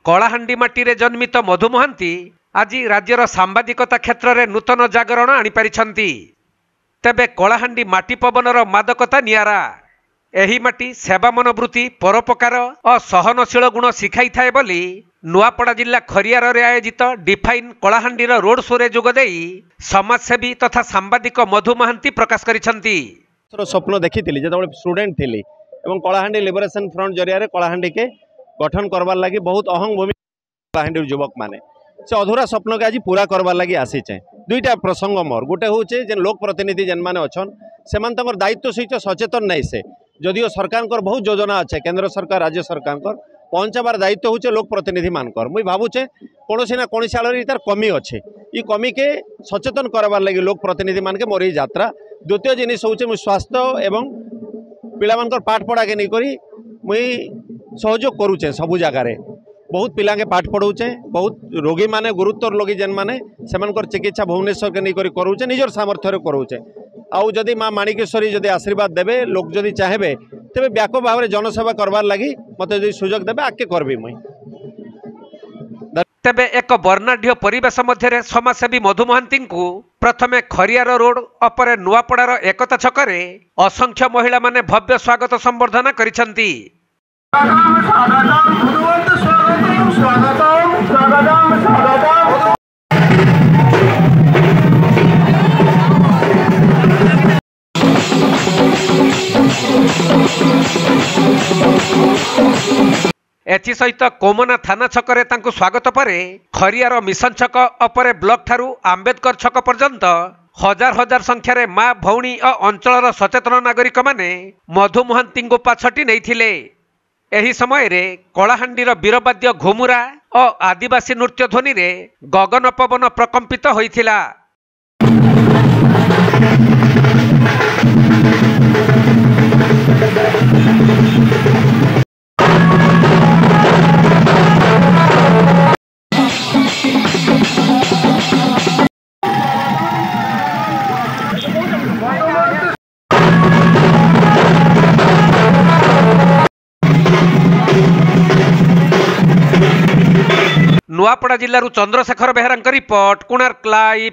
कलाहांडी माटी रे जन्मित मधु महांती आज राज्यर सांबादिकता क्षेत्र में नूतन जागरण आनीपारिछंती। तेबे कलाहांडी माटी पवनर मादकता नियारा। एही माटी सेवा मनोवृत्ति परोपकार और सहनशील गुण शिखाई थाए बोली नुआपड़ा जिला खरियार रे आयोजित डिफाइन कलाहांडीर रोड शो रे जोगदेई समाजसेवी तथा सांबादिक मधु महांती प्रकाश करिछंती। स्वप्न देखी जो स्टूडेंट थी कलाहांडी लिबरेशन फ्रंट जरिया कलाहांडी के गठन करवार लगी बहुत अहम भूमिका कलाहांडी युवक माने से अधूरा स्वप्न के आज पूरा करवार लगी आसीचे। दुईटा प्रसंग मोर गोटे हूँ जेन लोक प्रतिनिधि जेन मैंने अच्छन से दायित्व सहित सचेतन नहीं से जदिओ सरकार बहुत योजना अच्छे केंद्र सरकार राज्य सरकार पहुँचाबार दायित्व हूँ लोक प्रतिनिधि मानकर मुई भावुचे कौन ना कौन साल तार कमी अच्छे ये कमी के सचेतन करवार लगी लोक प्रतिनिधि मान के मोर ही यात्रा। द्वितीय जिनिस हूँ स्वास्थ्य एवं पिला पाठ पढ़ा के नहीं करी मुई सहयोग करुचे सबू जगार बहुत पिला के पाठ पढ़ाऊचे बहुत रोगी माने गुरुत्वर रोगी जेन माने सेमानकर चिकित्सा भुवनेश्वर के नहीं करुचे निजर सामर्थ्य करुचे आउ जदि माँ माणिकेश्वरी जदि आशीर्वाद देवे लोक जदि चाहे तेरे व्यापक भाव में जनसेवा करवार लगी मत जो सुजोग देवे आगे करबी मुई। तेबे एक वर्णाढ्य परिवेश मध्य समाजसेवी मधु महांती को प्रथमे खरियार रोड अपरे नुआपड़ार एकता छकरे असंख्य महिला माने भव्य स्वागत संबर्धना करिसंती। एथि सहित कोमना थाना छकरे तांकु स्वागत परे खरियार मिशन छक अपरे ब्लॉक ठारू आंबेडकर छक पर्यंत हजार हजार संख्यार माँ भौणी और अंचलर सचेतन नागरिक माने मधु महांती को पाछटी नहीं। एही समय रे कलाहांडीर वीरवाद्य घुमुरा और आदिवासी नृत्य ध्वनि रे गगन पवन प्रकंपित होइथिला। नुआपड़ा जिल्लारू चंद्रशेखर बेहरा रिपोर्ट कोणार्क लाइव।